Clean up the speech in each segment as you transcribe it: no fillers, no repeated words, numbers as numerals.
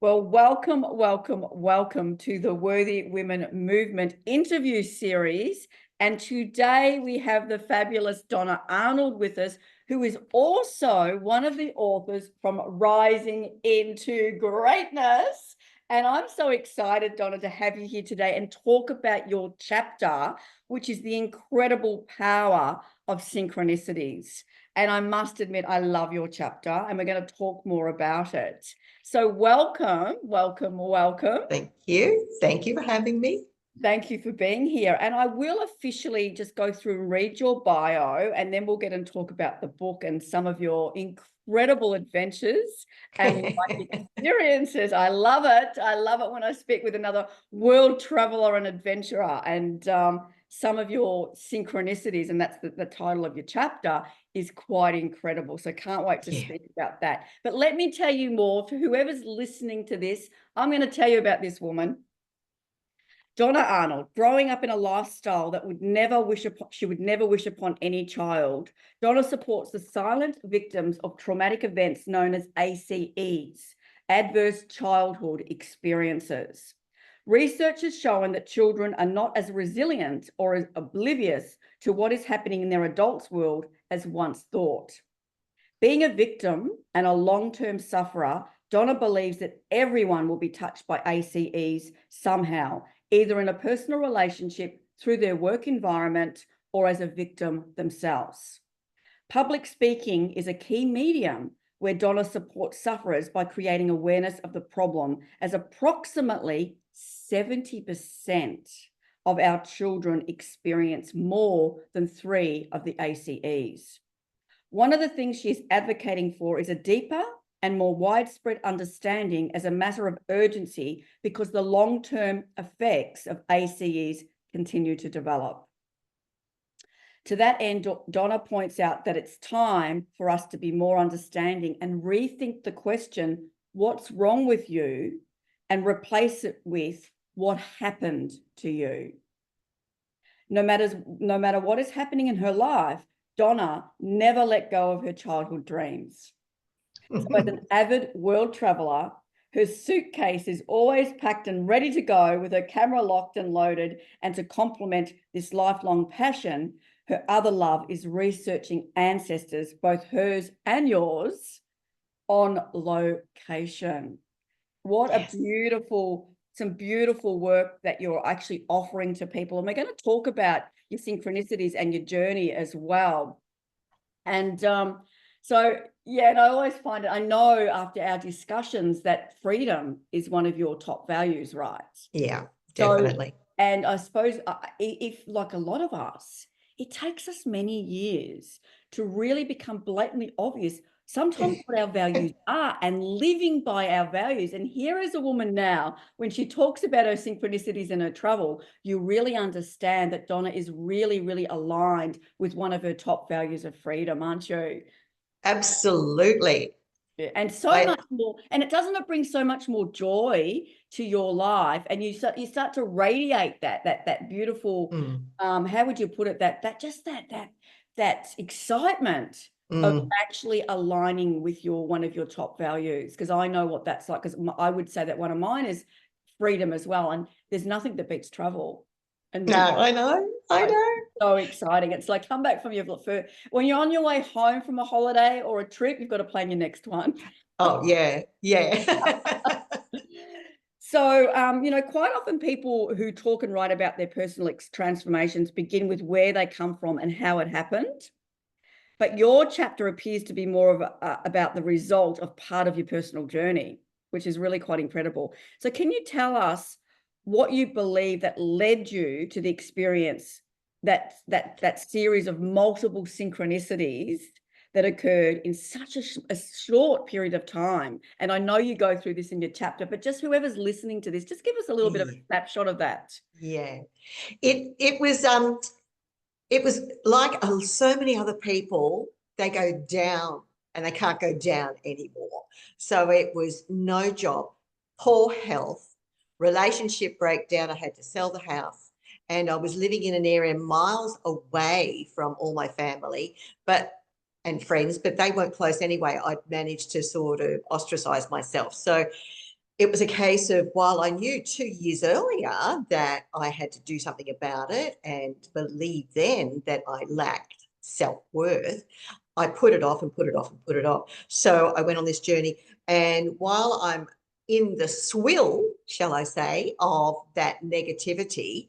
Well, welcome to the Worthy Women Movement interview series. And today we have the fabulous Donna Arnold with us, who is also one of the authors from Rising into Greatness. And I'm so excited, Donna, to have you here today and talk about your chapter, which is the incredible power of synchronicities. And I must admit, I love your chapter, and we're going to talk more about it. So welcome. Thank you. Thank you for having me. Thank you for being here. And I will officially just go through and read your bio, and then we'll get and talk about the book and some of your incredible adventures and life experiences. I love it. I love it when I speak with another world traveler and adventurer, and some of your synchronicities, and that's the title of your chapter, is quite incredible. So can't wait to speak about that. But let me tell you more. For whoever's listening to this, I'm going to tell you about this woman. Donna Arnold, growing up in a lifestyle that she would never wish upon any child. Donna supports the silent victims of traumatic events known as ACEs, adverse childhood experiences. Research has shown that children are not as resilient or as oblivious to what is happening in their adult's world as once thought. Being a victim and a long-term sufferer, Donna believes that everyone will be touched by ACEs somehow, either in a personal relationship, through their work environment, or as a victim themselves. Public speaking is a key medium where Donna supports sufferers by creating awareness of the problem, as approximately 70% of our children experience more than 3 of the ACEs. One of the things she is advocating for is a deeper and more widespread understanding as a matter of urgency, because the long-term effects of ACEs continue to develop. To that end, Donna points out that it's time for us to be more understanding and rethink the question, what's wrong with you, and replace it with what happened to you. No matter what is happening in her life, Donna never let go of her childhood dreams. So as an avid world traveler, her suitcase is always packed and ready to go, with her camera locked and loaded. And to complement this lifelong passion, her other love is researching ancestors, both hers and yours, on location. What a some beautiful work that you're actually offering to people. And we're going to talk about your synchronicities and your journey as well. And so, yeah, and I always find it, I know after our discussions that freedom is one of your top values, right? Yeah, definitely. So, and I suppose if, like a lot of us, it takes us many years to really become blatantly obvious sometimes what our values are and living by our values. And here is a woman now, when she talks about her synchronicities and her travel, you really understand that Donna is really, really aligned with one of her top values of freedom, aren't you? Absolutely. Yeah, and so much more, and doesn't it bring so much more joy to your life, and you start to radiate that beautiful how would you put it, that excitement of actually aligning with one of your top values, because I know what that's like, because I would say that one of mine is freedom as well, and there's nothing that beats travel. And no, I know. So exciting. It's like, come back from when you're on your way home from a holiday or a trip, you've got to plan your next one. Oh, yeah. So, quite often people who talk and write about their personal transformations begin with where they come from and how it happened. But your chapter appears to be more of about the result of part of your personal journey, which is really quite incredible. So can you tell us what you believe that led you to the experience, that series of multiple synchronicities that occurred in such a short period of time? And I know you go through this in your chapter, but just whoever's listening to this, just give us a little bit of a snapshot of that. Yeah. It was like so many other people, they go down and they can't go down anymore. So it was no job, poor health, relationship breakdown. I had to sell the house, and I was living in an area miles away from all my family and friends, but they weren't close anyway. I'd managed to sort of ostracize myself. So it was a case of, while I knew 2 years earlier that I had to do something about it and believed then that I lacked self-worth, I put it off and put it off and put it off. So I went on this journey, and while I'm in the swill, shall I say, of that negativity,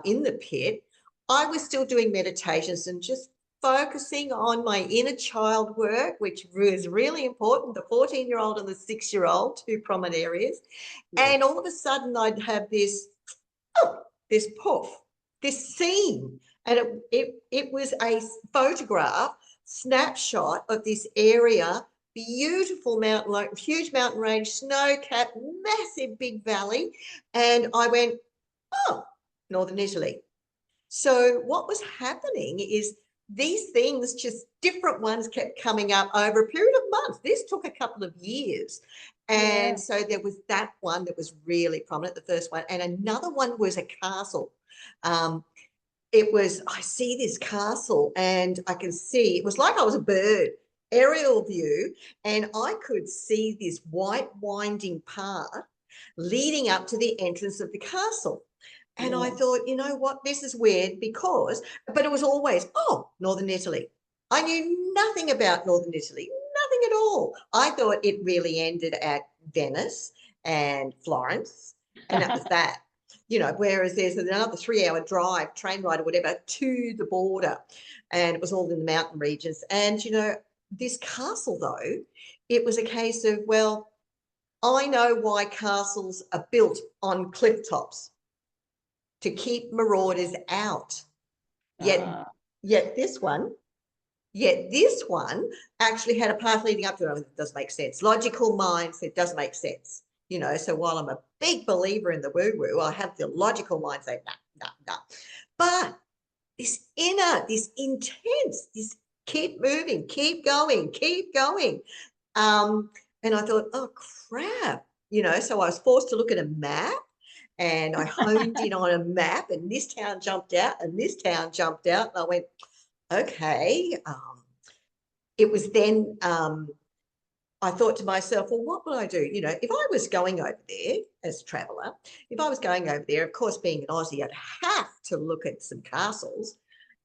in the pit, I was still doing meditations and just focusing on my inner child work, which was really important, the 14-year-old and the 6-year-old, two prominent areas. Yeah. And all of a sudden I'd have this, oh, this poof, this scene. And it was a photograph, snapshot of this area, beautiful mountain, like huge mountain range, snow-capped, massive big valley. And I went, oh, Northern Italy. So what was happening is these things, just different ones, kept coming up over a period of months. This took a couple of years. And Yeah. so there was that one that was really prominent, the first one. And another one was a castle. It was, I see this castle and I can see, it was like I was a bird, aerial view, and I could see this white winding path leading up to the entrance of the castle. And I Yeah. thought, you know what, this is weird because, but it was always, oh, Northern Italy. I knew nothing about Northern Italy, nothing at all. I thought it really ended at Venice and Florence, and that was that. You know, whereas there's another 3-hour drive, train ride or whatever, to the border, and it was all in the mountain regions. And, you know, this castle, though, it was a case of, well, I know why castles are built on cliff tops, to keep marauders out. Yet, Uh, yet this one, yet this one actually had a path leading up to it. It does make sense. Logical minds, it does make sense. You know, so while I'm a big believer in the woo-woo, I have the logical mind say, nah, nah, nah. But this inner, this intense, this keep moving, keep going, keep going. And I thought, oh crap, you know, so I was forced to look at a map, and I honed in on a map, and this town jumped out and this town jumped out. And I went, okay. It was then, I thought to myself, well, what would I do? You know, if I was going over there as a traveller, if I was going over there, of course, being an Aussie, I'd have to look at some castles,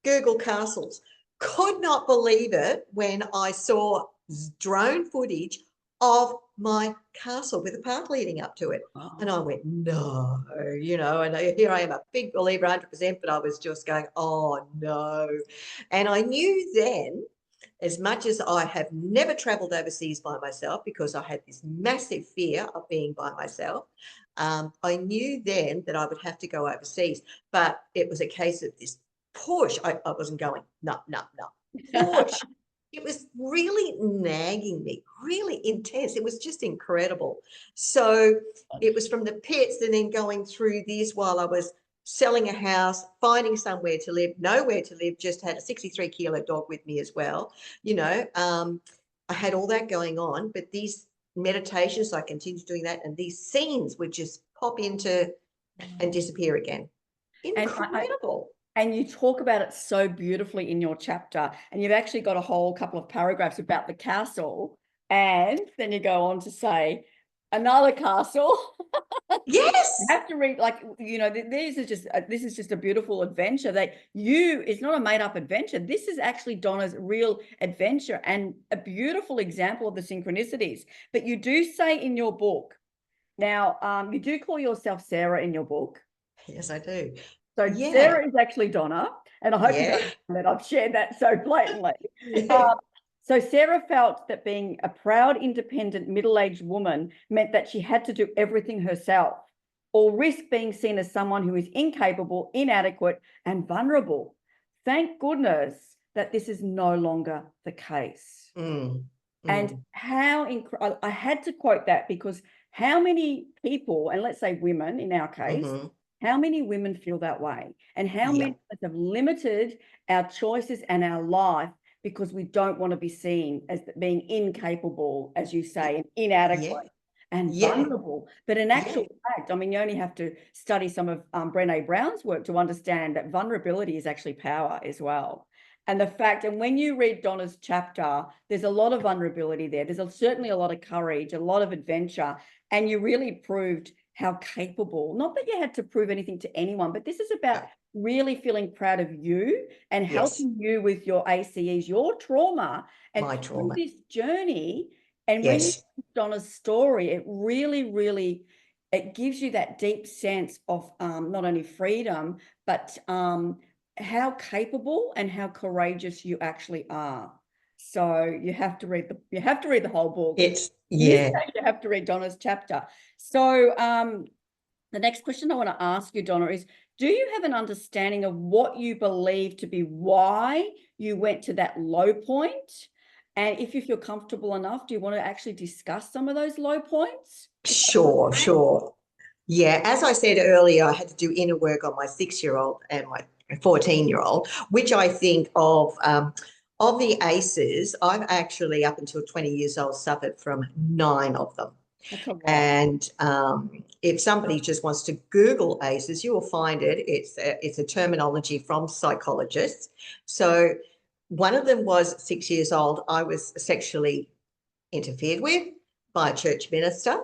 Google castles. Could not believe it when I saw drone footage of my castle with a path leading up to it. And I oh. went, no, you know, and here I am, a big believer, 100%, but I was just going, oh, no. And I knew then, as much as I have never traveled overseas by myself because I had this massive fear of being by myself, I knew then that I would have to go overseas. But it was a case of this push. I wasn't going, no, no, no, push. It was really nagging me, really intense. It was just incredible. So it was from the pits and then going through this while I was selling a house, finding somewhere to live, nowhere to live, just had a 63-kilo dog with me as well. You know, I had all that going on, but these meditations, I continued doing that, and these scenes would just pop into and disappear again. And Incredible. and you talk about it so beautifully in your chapter, and you've actually got a whole couple of paragraphs about the castle, and then you go on to say another castle. You Yes. have to read, like, you know, this is just a beautiful adventure that it's not a made-up adventure. This is actually Donna's real adventure and a beautiful example of the synchronicities. But you do say in your book, now, you do call yourself Sarah in your book. Yes, I do. So Yeah. Sarah is actually Donna, and I hope you Yeah. don't mind that I've shared that so blatantly. Yeah. So Sarah felt that being a proud, independent, middle-aged woman meant that she had to do everything herself, or risk being seen as someone who is incapable, inadequate, and vulnerable. Thank goodness that this is no longer the case. Mm, And mm, I had to quote that because how many people, and let's say women in our case, mm-hmm. how many women feel that way? And how many Yep. of us have limited our choices and our life because we don't want to be seen as being incapable, as you say, and Yeah. inadequate and Yeah. vulnerable. But in Yeah. actual fact, I mean, you only have to study some of Brené Brown's work to understand that vulnerability is actually power as well. And the fact, and when you read Donna's chapter, there's a lot of vulnerability there. There's certainly a lot of courage, a lot of adventure, and you really proved how capable, not that you had to prove anything to anyone, but this is about really feeling proud of you and helping you with your ACEs, your trauma, and My through trauma. this journey. And when you Yes. read Donna's story, it really, it gives you that deep sense of not only freedom, but how capable and how courageous you actually are. So you have to read the whole book. It's, You yeah. have to read Donna's chapter. So the next question I want to ask you, Donna, is do you have an understanding of what you believe to be why you went to that low point? And if you feel comfortable enough, do you want to actually discuss some of those low points? Sure, sure. Yeah, as I said earlier, I had to do inner work on my 6-year-old and my 14-year-old, which I think of the ACEs, I've actually, up until 20 years old, suffered from 9 of them. That's a lot. And if somebody just wants to Google ACEs, you will find it. It's a terminology from psychologists. So one of them was 6 years old. I was sexually interfered with by a church minister.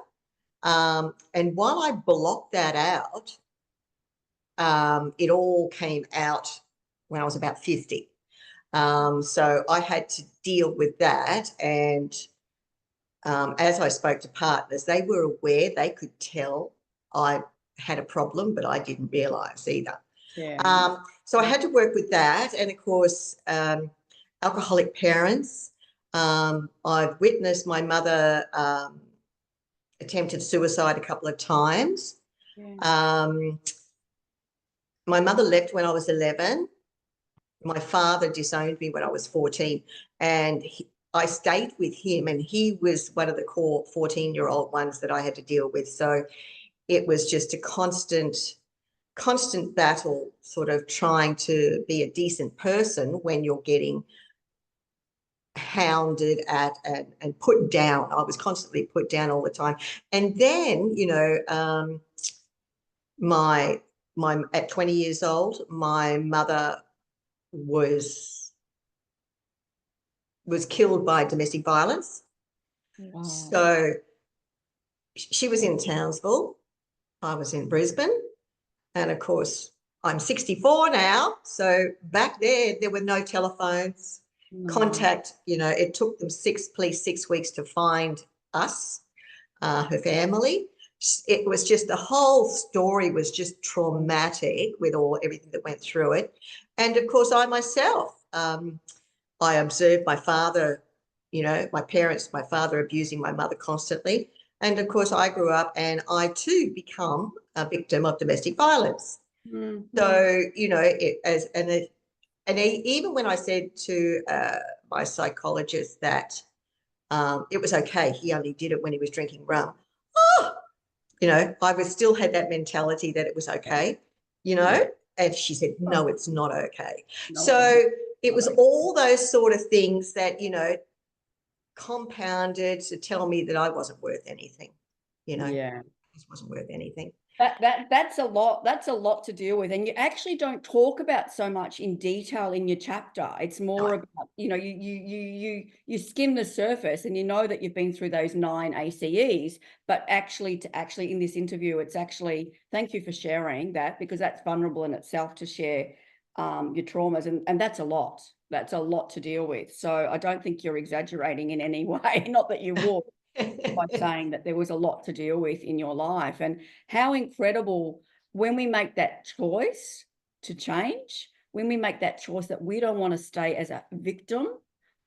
And while I blocked that out, it all came out when I was about 50. So I had to deal with that. And as I spoke to partners, they were aware, they could tell I had a problem, but I didn't realize either. Yeah. So I had to work with that. And of course, alcoholic parents. I've witnessed my mother attempted suicide a couple of times. Yeah. My mother left when I was 11. My father disowned me when I was 14. And I stayed with him, and he was one of the core 14-year-old ones that I had to deal with. So it was just a constant battle, sort of trying to be a decent person when you're getting hounded at and put down. I was constantly put down all the time. And then, my at 20 years old, my mother was killed by domestic violence. Wow. So she was in Townsville, I was in Brisbane, and of course I'm 64 now. So back there were no telephones. Contact, it took them 6 weeks to find us, her family. It was just, the whole story was just traumatic with everything that went through it. And of course, I myself, I observed my father, my father abusing my mother constantly. And of course, I grew up and I too become a victim of domestic violence. Mm-hmm. So, even when I said to my psychologist that it was okay, he only did it when he was drinking rum. I was still had that mentality that it was okay, and she said, no, it's not okay. No, so it was all those sort of things that, compounded to tell me that I wasn't worth anything, Yeah. This wasn't worth anything. That's a lot. That's a lot to deal with, and you actually don't talk about so much in detail in your chapter. It's more about, you skim the surface, and you know that you've been through those 9 ACEs, but actually in this interview, it's actually, thank you for sharing that, because that's vulnerable in itself to share your traumas, and that's a lot. That's a lot to deal with. So I don't think you're exaggerating in any way. Not that you would. By saying that there was a lot to deal with in your life. And how incredible when we make that choice to change, when we make that choice that we don't want to stay as a victim,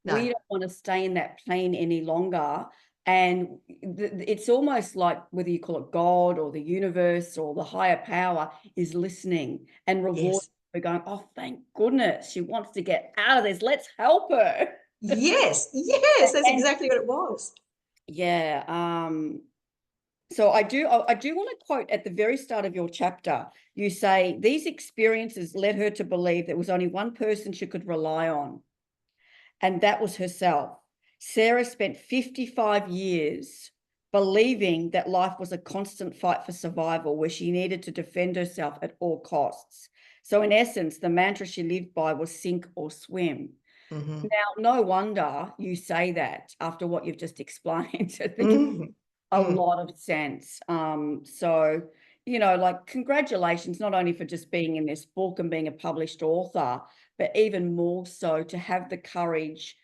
no. We don't want to stay in that pain any longer. And it's almost like, whether you call it God or the universe or the higher power, is listening and rewarding. Yes. We're going, oh, thank goodness, she wants to get out of this. Let's help her. Yes, that's exactly what it was. Yeah. So I do want to quote at the very start of your chapter. You say, these experiences led her to believe there was only one person she could rely on, and that was herself. Sarah spent 55 years believing that life was a constant fight for survival, where she needed to defend herself at all costs. So in essence, the mantra she lived by was sink or swim. Mhm. Now, no wonder you say that after what you've just explained. I think it Mhm. makes a Mm. lot of sense. So, you know, like, congratulations, not only for just being in this book and being a published author, but even more so to have the courage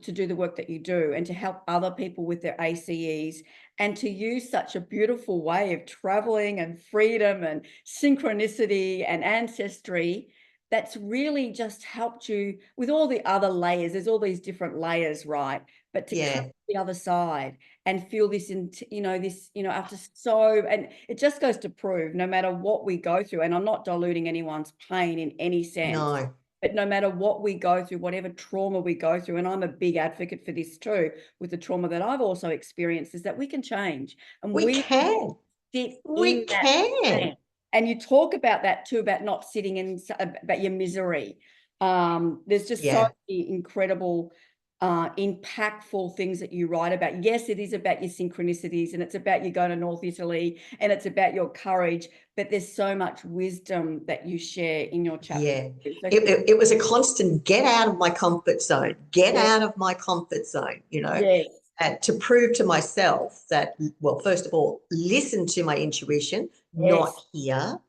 to do the work that you do and to help other people with their ACEs, and to use such a beautiful way of traveling and freedom and synchronicity and ancestry that's really just helped you with all the other layers. There's all these different layers, right? But to come Yeah. to the other side and feel this, after so, and it just goes to prove no matter what we go through, and I'm not diluting anyone's pain in any sense, No. but no matter what we go through, whatever trauma we go through, and I'm a big advocate for this too, with the trauma that I've also experienced, is that we can change and We we can. sit We in that can. pain. And you talk about that too, about not sitting in, about your misery. There's just so Yeah. many incredible, impactful things that you write about. Yes, it is about your synchronicities, and it's about you going to North Italy, and it's about your courage, but there's so much wisdom that you share in your chapter. Yeah. So It was a constant get out of my comfort zone, get yeah, out of my comfort zone, yes, and to prove to myself that, well, first of all, listen to my intuition, not yes, hear.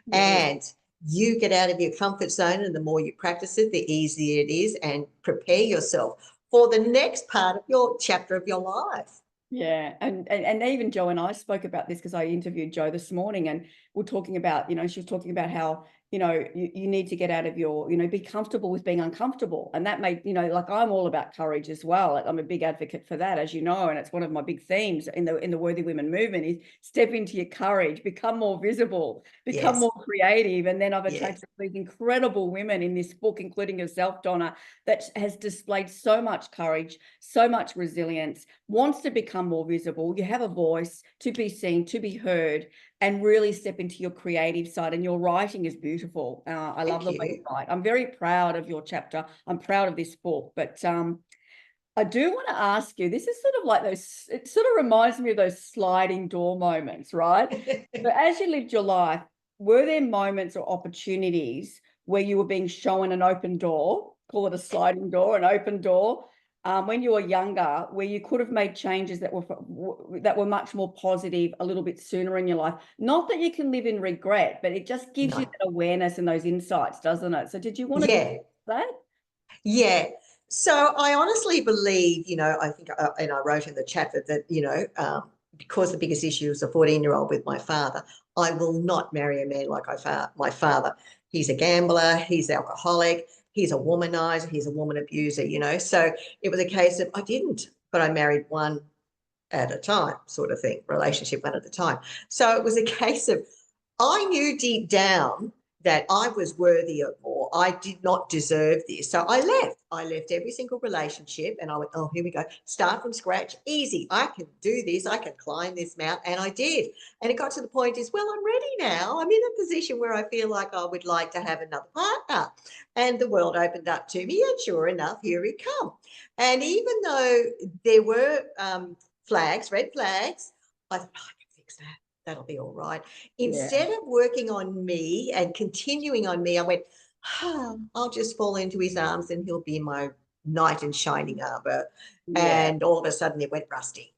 yes. And you get out of your comfort zone, and the more you practice it, the easier it is, and prepare yourself for the next part of your chapter of your life. Yeah, and even Joe and I spoke about this because I interviewed Joe this morning, and we're talking about, she was talking about how, you need to get out of your, be comfortable with being uncomfortable. And that made, like, I'm all about courage as well. I'm a big advocate for that, as you know, and it's one of my big themes in the Worthy Women movement is step into your courage, become more visible, become Yes. more creative. And then I've Yes. attracted these incredible women in this book, including yourself, Donna, that has displayed so much courage, so much resilience, wants to become more visible. You have a voice to be seen, to be heard, and really step into your creative side. And your writing is beautiful. I love Thank the way you you. write. I'm very proud of your chapter. I'm proud of this book. But I do want to ask you, this is sort of like those, it sort of reminds me of those sliding door moments, right? So as you lived your life, were there moments or opportunities where you were being shown an open door, call it a sliding door, an open door, when you were younger, where you could have made changes that were much more positive a little bit sooner in your life? Not that you can live in regret, but it just gives you No. that awareness and those insights, doesn't it? So did you want to Yeah. that? Yeah. So I honestly believe, I think, and I wrote in the chat that, because the biggest issue is a 14-year-old with my father, I will not marry a man like my father. He's a gambler, he's alcoholic, he's a womanizer, he's a woman abuser. So it was a case of I didn't, but I married one at a time, sort of thing, relationship one at a time. So it was a case of I knew deep down that I was worthy of more. I did not deserve this. So I left. I left every single relationship and I went, oh, here we go. Start from scratch. Easy. I can do this. I can climb this mountain. And I did. And it got to the point is, well, I'm ready now. I'm in a position where I feel like I would like to have another partner. And the world opened up to me. And sure enough, here it come. And even though there were flags, red flags, I thought, oh, I can fix that. That'll be all right. Yeah, Instead of working on me and continuing on me, I went, I'll just fall into his arms and he'll be my knight in shining armor. yeah. And all of a sudden it went rusty.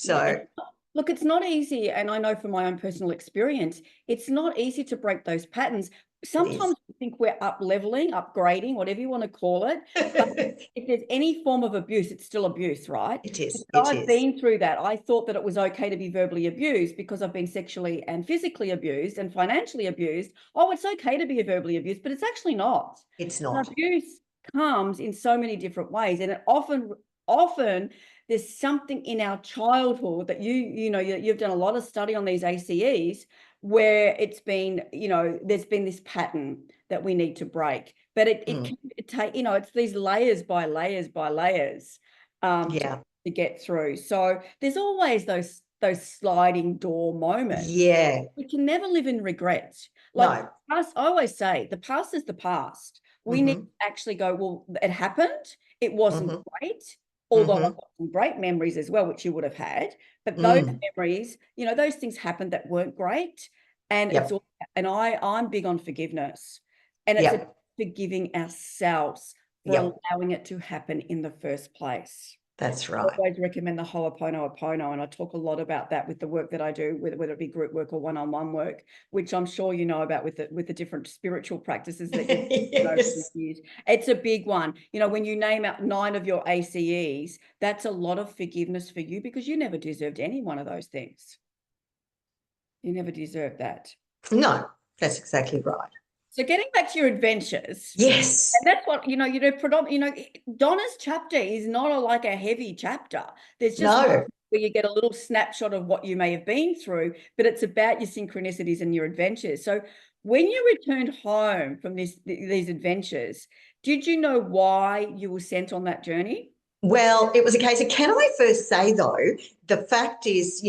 Yeah. So Look, it's not easy. And I know from my own personal experience, it's not easy to break those patterns. it is. Sometimes we think we're up leveling, upgrading, whatever you want to call it. But if there's any form of abuse, it's still abuse, right? It is. Because It I've is. been through that. I thought that it was okay to be verbally abused because I've been sexually and physically abused and financially abused. Oh, it's okay to be verbally abused, but it's actually not. It's And not. abuse comes in so many different ways. And it often there's something in our childhood that you've done a lot of study on these ACEs where it's been, there's been this pattern that we need to break. But it take, it's these layers by layers by layers Yeah. to get through. So there's always those sliding door moments. Yeah. We can never live in regret. Like No. past, I always say the past is the past. We need to Mm-hmm. actually go, well, it happened. It wasn't Mm-hmm. great, although I've Mm-hmm. got some great memories as well, which you would have had. But those Mm. memories, those things happened that weren't great. And Yep. it's all, and I'm big on forgiveness, and it's Yep. forgiving ourselves for Yep. allowing it to happen in the first place. That's I right. always recommend the Ho'oponopono, and I talk a lot about that with the work that I do, whether it be group work or one-on-one work, which I'm sure you know about with the different spiritual practices that you've Yes. used. It's a big one. You know, when you name out 9 of your ACEs, that's a lot of forgiveness for you, because you never deserved any one of those things. You never deserved that. No, that's exactly right. So getting back to your adventures, Yes. and that's what, Donna's chapter is not like a heavy chapter. There's just No. where you get a little snapshot of what you may have been through, but it's about your synchronicities and your adventures. So when you returned home from these adventures, did you know why you were sent on that journey? Well, it was a case of, can I first say though, the fact is,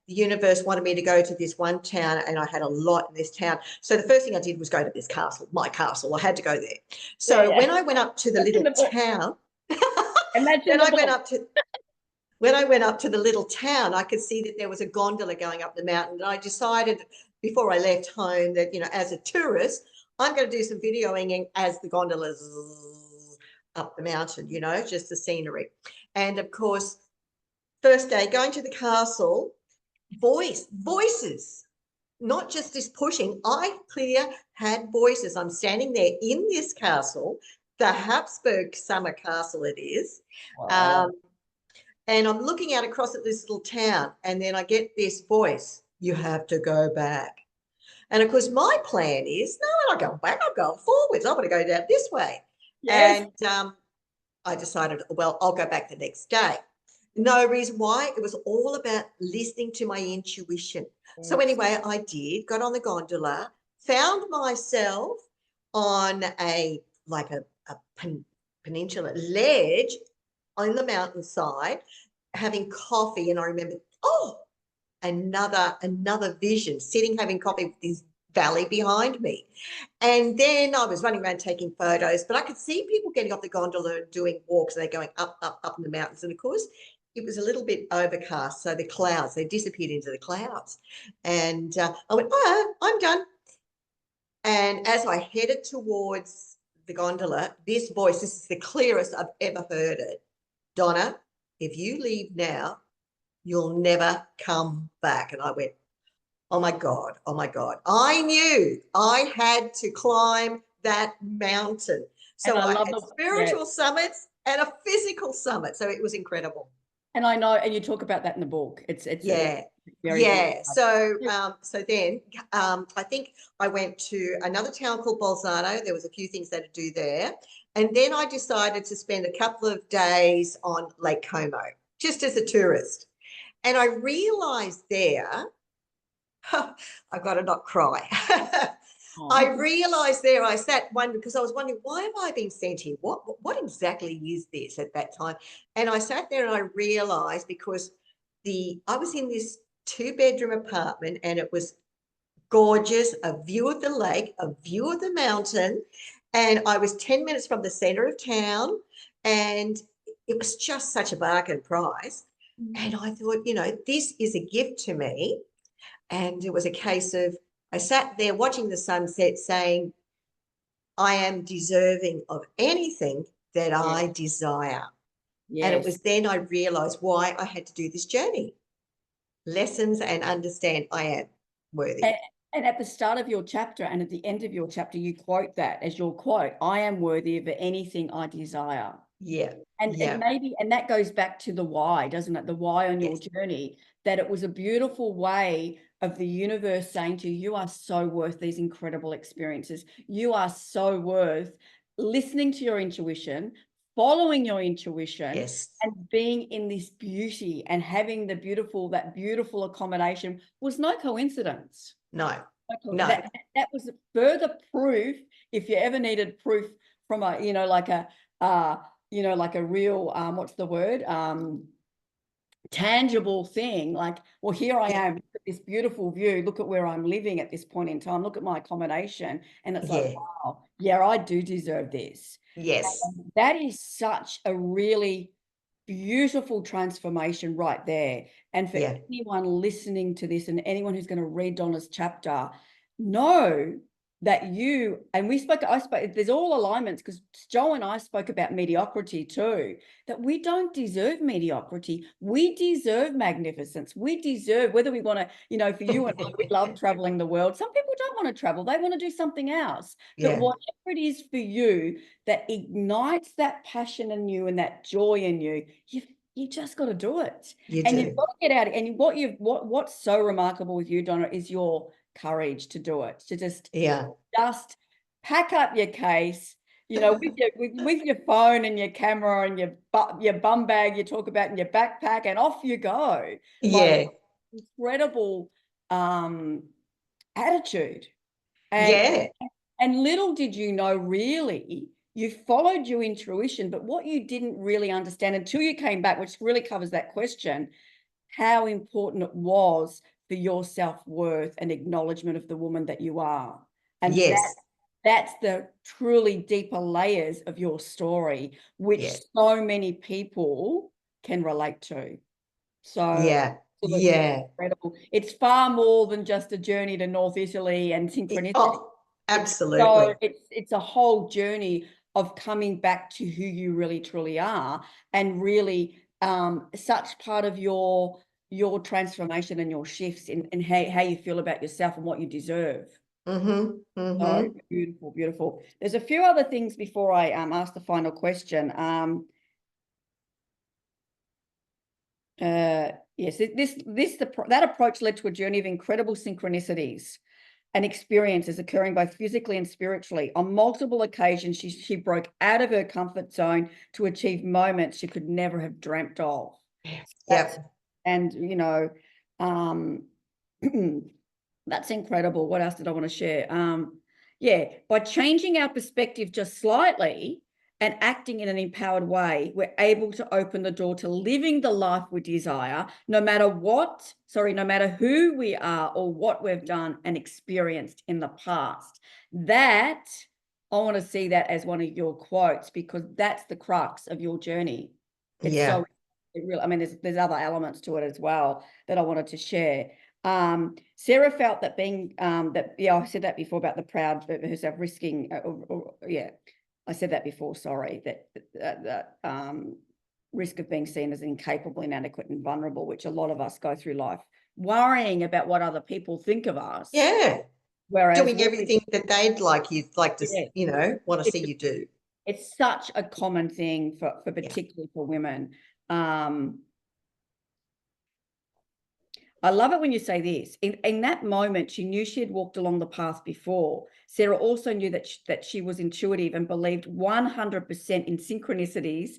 the universe wanted me to go to this one town, and I had a lot in this town. So the first thing I did was go to this castle, my castle. I had to go there. So when I went up to the little town, Imagine when I the went book. up to when I went up to the little town, I could see that there was a gondola going up the mountain. And I decided before I left home that, as a tourist, I'm going to do some videoing as the gondola's up the mountain, just the scenery. And of course, first day going to the castle, voices, not just this pushing. I clear had voices. I'm standing there in this castle, the Habsburg summer castle it is. Wow. And I'm looking out across at this little town, and then I get this voice, you have to go back. And of course, my plan is, no, I'm not going back, I'm going forwards. I want to go down this way. Yes. And I decided, well, I'll go back the next day. No reason why. It was all about listening to my intuition. So anyway, I did, got on the gondola, found myself on a peninsula ledge on the mountainside, having coffee. And I remember, another vision, sitting having coffee with this valley behind me. And then I was running around taking photos, but I could see people getting off the gondola and doing walks, and they're going up in the mountains. And of course, it was a little bit overcast, so the clouds, they disappeared into the clouds. And I went, I'm done. And as I headed towards the gondola, this voice, this is the clearest I've ever heard it. Donna, if you leave now, you'll never come back. And I went, oh my God, oh my God. I knew I had to climb that mountain. So I had spiritual summits and a physical summit. So it was incredible. And I know, and you talk about that in the book. It's Yeah. very Yeah. So then I think I went to another town called Bolzano. There was a few things that to do there. And then I decided to spend a couple of days on Lake Como, just as a tourist. And I realized there, I've got to not cry. I realized there, I sat wondering, because I was wondering, why have I been sent here? What exactly is this at that time? And I sat there and I realized, because I was in this 2-bedroom apartment, and it was gorgeous, a view of the lake, a view of the mountain, and I was 10 minutes from the center of town, and it was just such a bargain price. And I thought, this is a gift to me. And it was a case of, I sat there watching the sunset saying, I am deserving of anything that I desire. Yes. And it was then I realized why I had to do this journey. Lessons and understand I am worthy. And at the start of your chapter and at the end of your chapter, you quote that as your quote, I am worthy of anything I desire. Yeah. And maybe, and that goes back to the why, doesn't it? The why on your journey, that it was a beautiful way of the universe saying to you, you are so worth these incredible experiences. You are so worth listening to your intuition, following your intuition, and being in this beauty and having that beautiful accommodation was no coincidence. No. That was further proof, if you ever needed proof from a, like a real, what's the word? Tangible thing, like, well, here I am, this beautiful view, look at where I'm living at this point in time, look at my accommodation, and it's like, wow, I do deserve this. Yes. And that is such a really beautiful transformation right there. And for Yeah. anyone listening to this and anyone who's going to read Donna's chapter, know that I spoke, there's all alignments, because Joe and I spoke about mediocrity too, that we don't deserve mediocrity. We deserve magnificence. We deserve, whether we want to, you know, for you and I, we love traveling the world. Some people don't want to travel. They want to do something else. But Yeah. whatever it is for you that ignites that passion in you and that joy in you, you just got to do it. You And you've do. got to get out. And what's so remarkable with you, Donna, is your courage to do it, to just Yeah. pack up your case, you know, with your phone and your camera and your bum bag you talk about in your backpack, and off you go. Like, Yeah. incredible attitude. And Yeah. and little did you know, really, you followed your intuition, but what you didn't really understand until you came back, which really covers that question, how important it was for your self-worth and acknowledgement of the woman that you are. And Yes. that's the truly deeper layers of your story, which Yeah. so many people can relate to. So Yeah. absolutely Yeah. incredible. It's far more than just a journey to North Italy and synchronicity. Oh, It's absolutely. it's a whole journey of coming back to who you really truly are, and really such part of your transformation and your shifts in how you feel about yourself and what you deserve. Mm-hmm. So Mm-hmm. beautiful, beautiful. There's a few other things before I ask the final question. Yes, that approach led to a journey of incredible synchronicities and experiences occurring both physically and spiritually. On multiple occasions, she broke out of her comfort zone to achieve moments she could never have dreamt of. That's, Yep. and you know, um, that's incredible. What else did I want to share? Yeah, by changing our perspective just slightly and acting in an empowered way, we're able to open the door to living the life we desire, no matter who we are or what we've done and experienced in the past. That, I want to see that as one of your quotes, because that's the crux of your journey. It's Yeah. so, it really, I mean, there's other elements to it as well that I wanted to share. Sarah felt that I said that before about the proud herself risking, I said that before, sorry, that risk of being seen as incapable, inadequate, and vulnerable, which a lot of us go through life worrying about what other people think of us. Yeah. Whereas Doing everything that they'd like to, want to see it's, you do. it's such a common thing for Yeah. particularly for women. I love it when you say this. In that moment, she knew she had walked along the path before. Sarah also knew that she was intuitive and believed 100% in synchronicities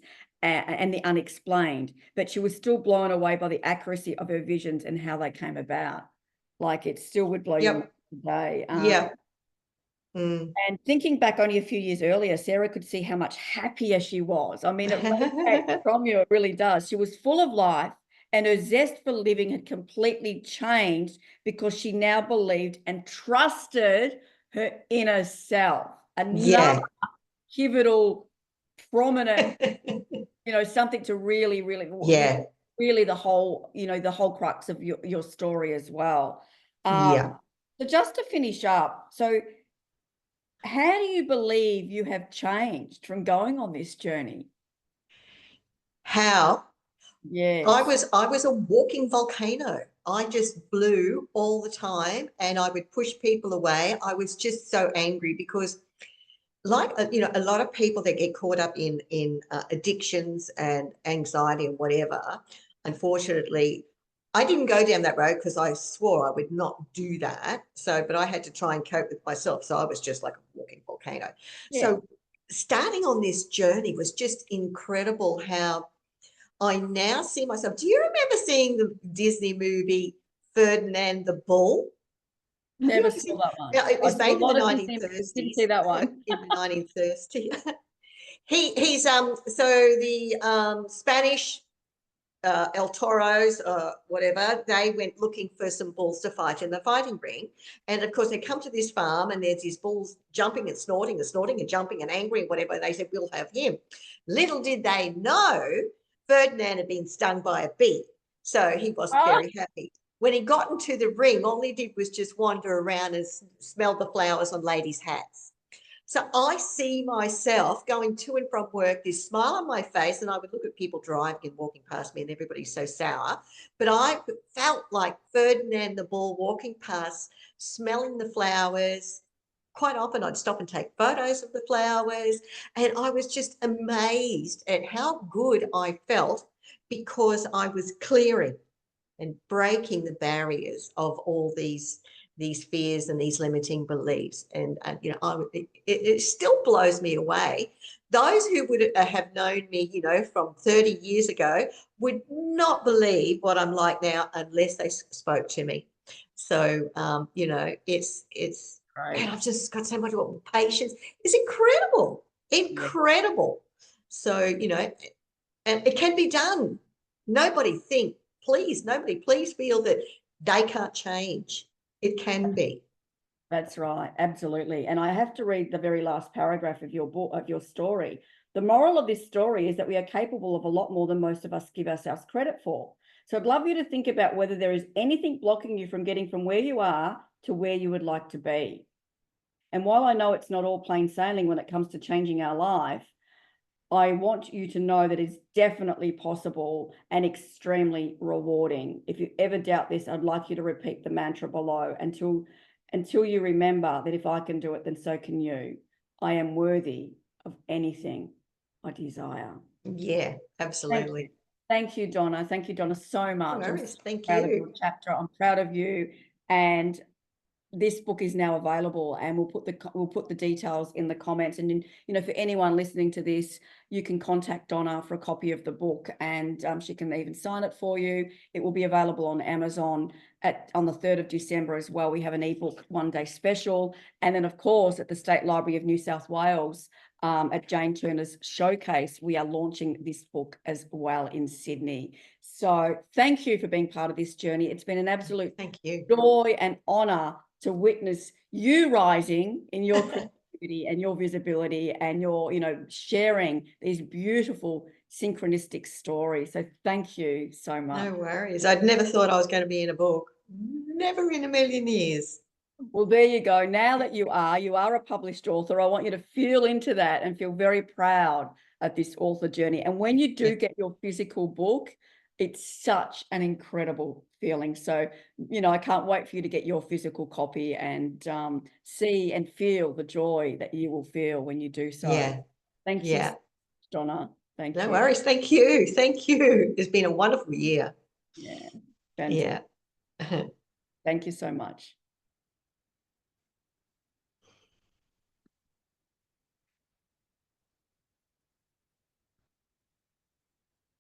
and the unexplained, but she was still blown away by the accuracy of her visions and how they came about. Like, it still would blow your mind Yep. today. Yeah. Mm. And thinking back only a few years earlier, Sarah could see how much happier she was. I mean, it radiates from you, it really does. She was full of life, and her zest for living had completely changed because she now believed and trusted her inner self. Another Yeah. pivotal, prominent, something to really, really, Yeah. really the whole crux of your story as well. Yeah. So just to finish up, so how do you believe you have changed from going on this journey? How? Yes. I was a walking volcano. I just blew all the time and I would push people away. I was just so angry because like a lot of people that get caught up in addictions and anxiety and whatever, unfortunately, I didn't go down that road because I swore I would not do that. So, but I had to try and cope with myself. So I was just like a walking volcano. Yeah. So starting on this journey was just incredible how I now see myself. Do you remember seeing the Disney movie Ferdinand the Bull? Have you Never ever saw seen? that one. Yeah, it I was saw a made in the lot of Disney movies, didn't see 1930s. that one. In the 1930s. He's so the Spanish El Toros, whatever, they went looking for some bulls to fight in the fighting ring. And of course, they come to this farm and there's these bulls jumping and snorting and jumping and angry and whatever. And they said, we'll have him. Little did they know, Ferdinand had been stung by a bee, so he wasn't Oh, very happy. When he got into the ring, all he did was just wander around and smell the flowers on ladies' hats. So I see myself going to and from work, this smile on my face, and I would look at people driving and walking past me, and everybody's so sour. But I felt like Ferdinand the Bull walking past, smelling the flowers. Quite often I'd stop and take photos of the flowers. And I was just amazed at how good I felt because I was clearing and breaking the barriers of all these fears and these limiting beliefs. And you know, it still blows me away. Those who would have known me, you know, from 30 years ago would not believe what I'm like now unless they spoke to me. So, you know, and great. I've just got so much patience. It's incredible, Yeah, incredible. So, you know, and it can be done. Nobody please feel that they can't change. It can be. that's right. Absolutely. And I have to read the very last paragraph of your book, of your story. The moral of this story is that we are capable of a lot more than most of us give ourselves credit for. So I'd love you to think about whether there is anything blocking you from getting from where you are to where you would like to be. And while I know it's not all plain sailing when it comes to changing our life, I want you to know that it's definitely possible and extremely rewarding. If you ever doubt this, I'd like you to repeat the mantra below until you remember that if I can do it, then so can you. I am worthy of anything I desire. Yeah, Thank you. absolutely. Thank you, Donna. Thank you, Donna, so No much. I'm so worries. Thank proud of your you. chapter. I'm proud of you. And this book is now available, and we'll put the details in the comments. And you know, for anyone listening to this, you can contact Donna for a copy of the book, and she can even sign it for you. It will be available on Amazon on the 3rd of December as well. We have an ebook one-day special, and then of course at the State Library of New South Wales, at Jane Turner's showcase, we are launching this book as well in Sydney. So thank you for being part of this journey. It's been an absolute Thank you. joy and honor to witness you rising in your creativity and your visibility and your, you know, sharing these beautiful synchronistic stories. So thank you so much. No worries. I'd never thought I was going to be in a book. Never in a million years. Well, there you go. Now that you are a published author, I want you to feel into that and feel very proud of this author journey. And when you Yeah. do get your physical book, it's such an incredible feeling. So, you know, I can't wait for you to get your physical copy and see and feel the joy that you will feel when you do so. Yeah. Thank you, Yeah. Donna. Thank No you. worries. Thank you. Thank you. It's been a wonderful year. Yeah, fantastic. Yeah. Thank you so much.